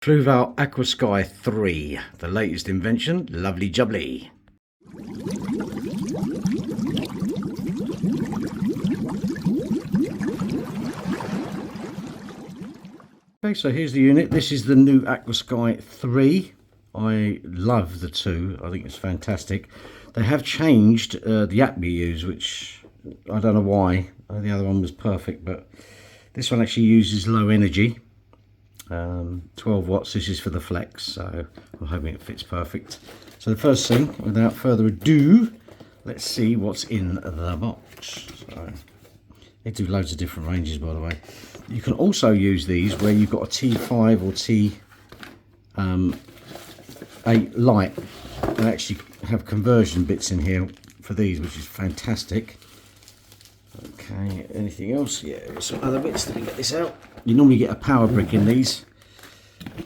Fluval Aquasky 3, the latest invention, lovely jubbly. Okay, so here's the unit. This is the new Aquasky 3. I love the 2. I think it's fantastic. They have changed the app we use, which I don't know why. The other one was perfect, but this one actually uses low energy. 12 watts. This is for the flex, so I'm hoping it fits perfect. So the first thing, without further ado, let's see what's in the box. So they do loads of different ranges, by the way. You can also use these where you've got a T5 or T8 light. They actually have conversion bits in here for these, which is fantastic. Okay, anything else? Yeah, some other bits. Let me get this out. You normally get a power brick in these.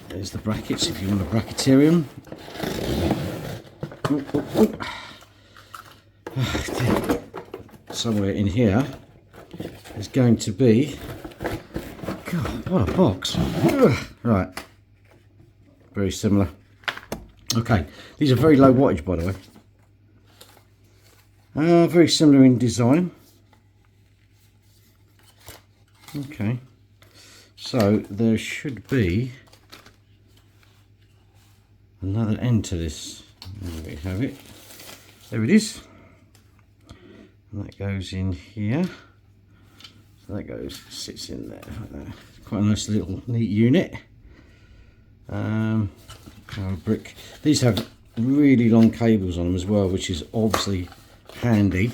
There's the brackets if you want a bracketarium. Somewhere in here is going to be... God, what a box. Right. Very similar. Okay, these are very low wattage, by the way. Very similar in design. Okay, so there should be another end to this. There we have it. There it is. And that goes in here. So that sits in there. Quite a nice little neat unit. Power brick. These have really long cables on them as well, which is obviously handy.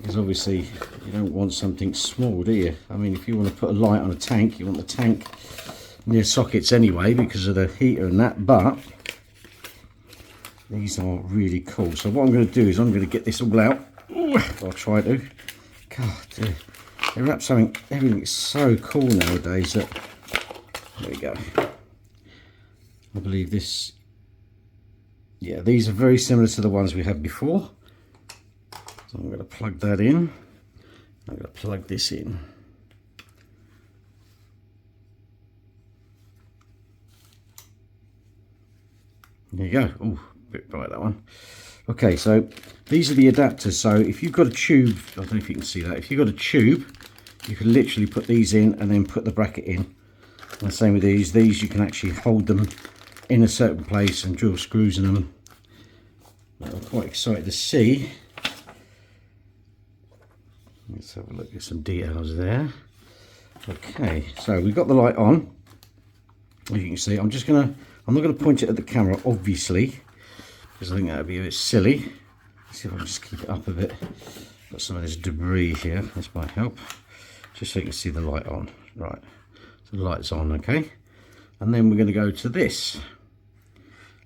Because obviously you don't want something small, do you? I mean, if you want to put a light on a tank, you want the tank near sockets anyway because of the heater and that, but these are really cool. So what I'm going to do is I'm going to get this all out. I'll try to. God, dear. They wrap something, everything's so cool nowadays that, there we go. I believe this, yeah, these are very similar to the ones we had before. So I'm going to plug that in. I'm going to plug this in. There you go. Oh, a bit bright, that one. Okay, so these are the adapters. So if you've got a tube, I don't know if you can see that. If you've got a tube, you can literally put these in and then put the bracket in. And the same with these. These you can actually hold them in a certain place and drill screws in them. I'm quite excited to see. Let's have a look at some details there. Okay, so we've got the light on. As you can see, I'm not gonna point it at the camera, obviously, because I think that would be a bit silly. Let's see if I can just keep it up a bit. Got some of this debris here, this might help. Just so you can see the light on. Right, so the light's on, okay? And then we're gonna go to this.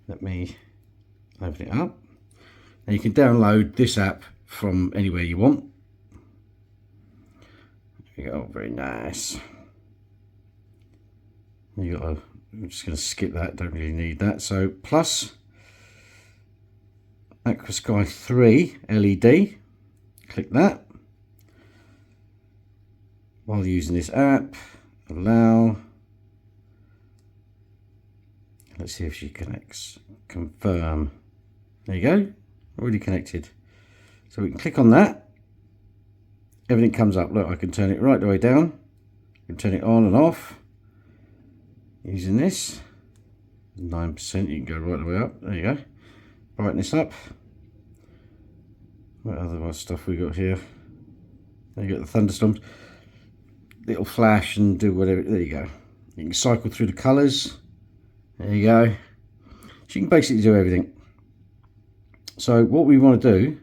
Let me open it up. And you can download this app from anywhere you want. There you go, very nice. I'm just going to skip that, don't really need that. So plus Aquasky 3 LED, click that. While using this app, allow. Let's see if she connects. Confirm. There you go, already connected. So we can click on that. Everything comes up. Look, I can turn it right the way down. I can turn it on and off. Using this 9%, you can go right the way up. There you go. Brightness up. What other stuff we got here? There you got the thunderstorms. Little flash and do whatever. There you go. You can cycle through the colours. There you go. So you can basically do everything. So what we want to do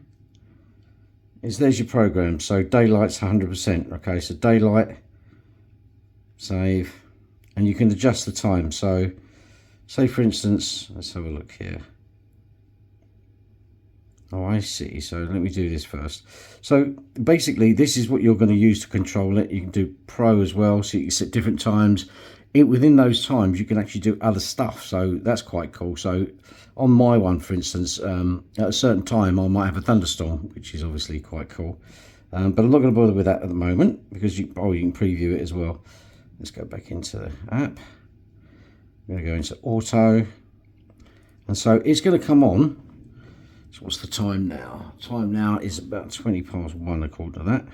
is there's your program. So daylight's 100%. Okay, so daylight, save. And you can adjust the time. So say for instance, let's have a look here. Oh, I see. So let me do this first. So basically this is what you're going to use to control it. You can do pro as well, so you can set different times. Within those times you can actually do other stuff, so that's quite cool. So on my one, for instance, at a certain time I might have a thunderstorm, which is obviously quite cool. But I'm not going to bother with that at the moment because you can preview it as well. Let's go back into the app. going to go into auto, and so it's going to come on. So what's the time now? Time now is about 20 past 1 according to that.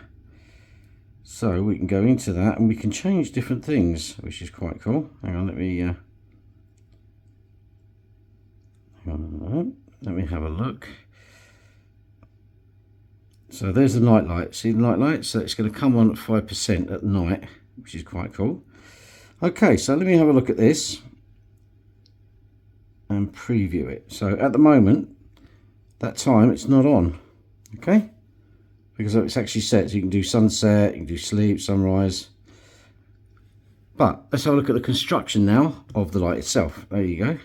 So we can go into that and we can change different things, which is quite cool. Hang on, let me have a look. So there's the night light. See the night light? So it's going to come on at 5% at night, which is quite cool. Okay, so let me have a look at this and preview it. So at the moment, that time it's not on. Okay, because it's actually set, so you can do sunset, you can do sleep, sunrise. But let's have a look at the construction now of the light itself. There you go.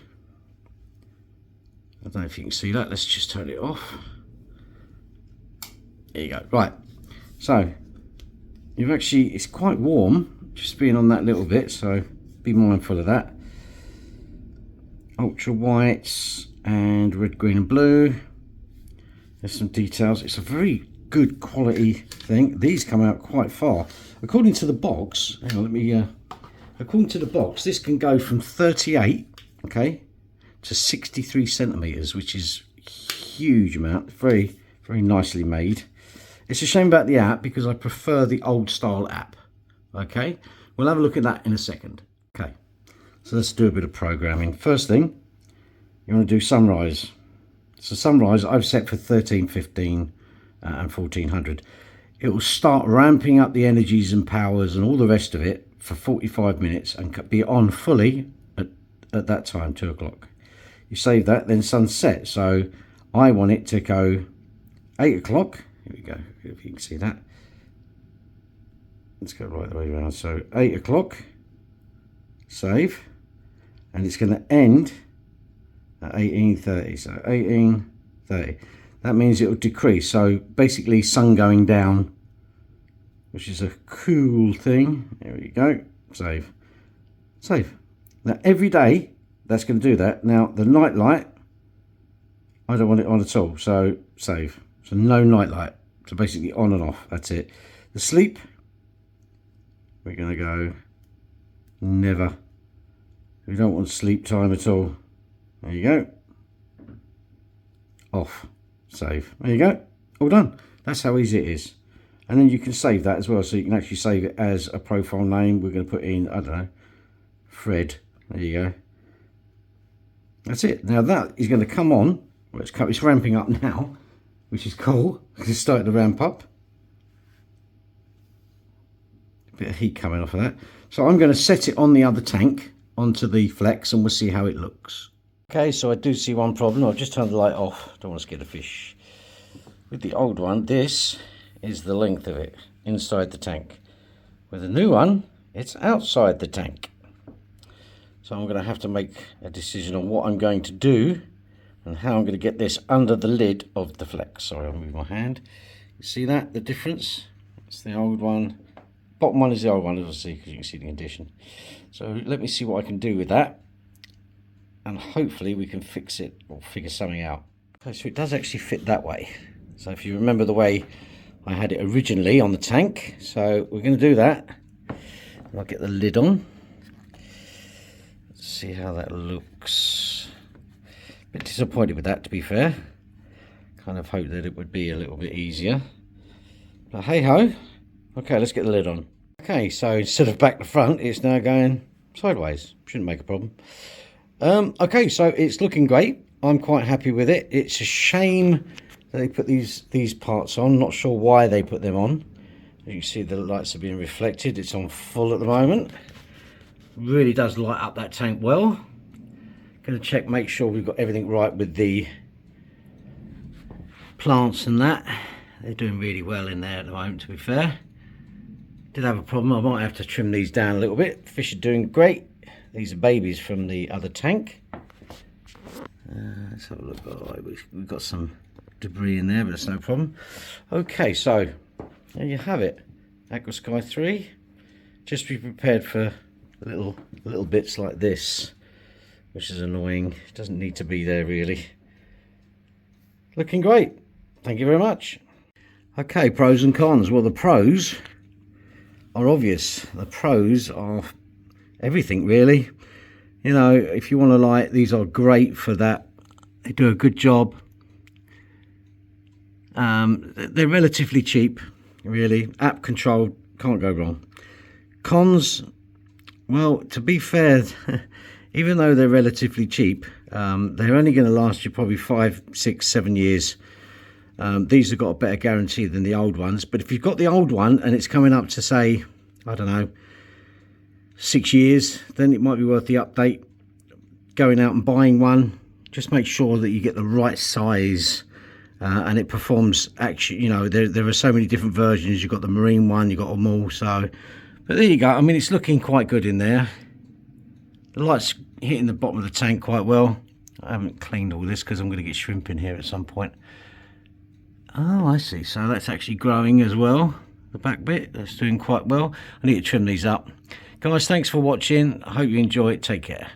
I don't know if you can see that. Let's just turn it off. There you go. Right, so you've actually, it's quite warm just being on that little bit, so be mindful of that. Ultra whites and red, green and blue. There's some details. It's a very good quality thing. These come out quite far. According to the box, hang on, let me according to the box, this can go from 38, okay, to 63 centimeters, which is a huge amount. Very, very nicely made. It's a shame about the app because I prefer the old style app. Okay, we'll have a look at that in a second. Okay, so let's do a bit of programming. First thing, you want to do sunrise. So sunrise I've set for 13, 15 and 1400. It will start ramping up the energies and powers and all the rest of it for 45 minutes and be on fully at that time, 2 o'clock. You save that, then sunset. So I want it to go 8 o'clock. Here we go, if you can see that. Let's go right the way around. So 8 o'clock, save, and it's going to end at 18:30. So 18:30. That means it will decrease. So basically, sun going down, which is a cool thing. There we go. Save. Save. Now every day that's going to do that. Now the night light, I don't want it on at all. So save. So no night light. So basically on and off. That's it. The sleep, we're going to go never. We don't want sleep time at all. There you go. Off. Save. There you go. All done. That's how easy it is. And then you can save that as well. So you can actually save it as a profile name. We're going to put in, I don't know, Fred. There you go. That's it. Now that is going to come on. Well, it's ramping up now, which is cool. It's starting to ramp up. A bit of heat coming off of that. So I'm going to set it on the other tank, onto the flex, and we'll see how it looks. Okay, so I do see one problem. I'll just turn the light off. Don't want to scare the fish. With the old one, this is the length of it inside the tank. With the new one, it's outside the tank. So I'm going to have to make a decision on what I'm going to do and how I'm going to get this under the lid of the flex. Sorry, I'll move my hand. You see that, the difference? It's the old one. Bottom one is the old one, obviously, because you can see the condition. So let me see what I can do with that. And hopefully we can fix it or figure something out. Okay, so it does actually fit that way. So if you remember the way I had it originally on the tank, so we're going to do that. I'll get the lid on. Let's see how that looks. A bit disappointed with that, to be fair. Kind of hoped that it would be a little bit easier. But hey ho. Okay, let's get the lid on. Okay, so instead of back to front, it's now going sideways. Shouldn't make a problem. Okay, so it's looking great. I'm quite happy with it. It's a shame that they put these parts on. Not sure why they put them on. You can see the lights are being reflected. It's on full at the moment. Really does light up that tank well. Going to check, make sure we've got everything right with the plants and that. They're doing really well in there at the moment, to be fair. Did have a problem. I might have to trim these down a little bit. Fish are doing great. These are babies from the other tank. Let's have a look. Oh, we've got some debris in there, but that's no problem. Okay, so there you have it. Aquasky 3. Just be prepared for little bits like this, which is annoying. It doesn't need to be there really. Looking great. Thank you very much. Okay, pros and cons. Well, the pros are obvious. The pros are everything really. You know, if you want to light, these are great for that. They do a good job. They're relatively cheap, really. App controlled, can't go wrong. Cons, well, to be fair, even though they're relatively cheap, they're only going to last you probably 5, 6, 7 years. These have got a better guarantee than the old ones. But if you've got the old one and it's coming up to, say, I don't know, 6 years, then it might be worth the update. Going out and buying one, just make sure that you get the right size and it performs. Actually, you know, there are so many different versions. You've got the marine one, you've got them all. So, but there you go. I mean, it's looking quite good in there. The light's hitting the bottom of the tank quite well. I haven't cleaned all this because I'm going to get shrimp in here at some point. Oh, I see. So that's actually growing as well. The back bit, that's doing quite well. I need to trim these up. Guys, thanks for watching. I hope you enjoy it. Take care.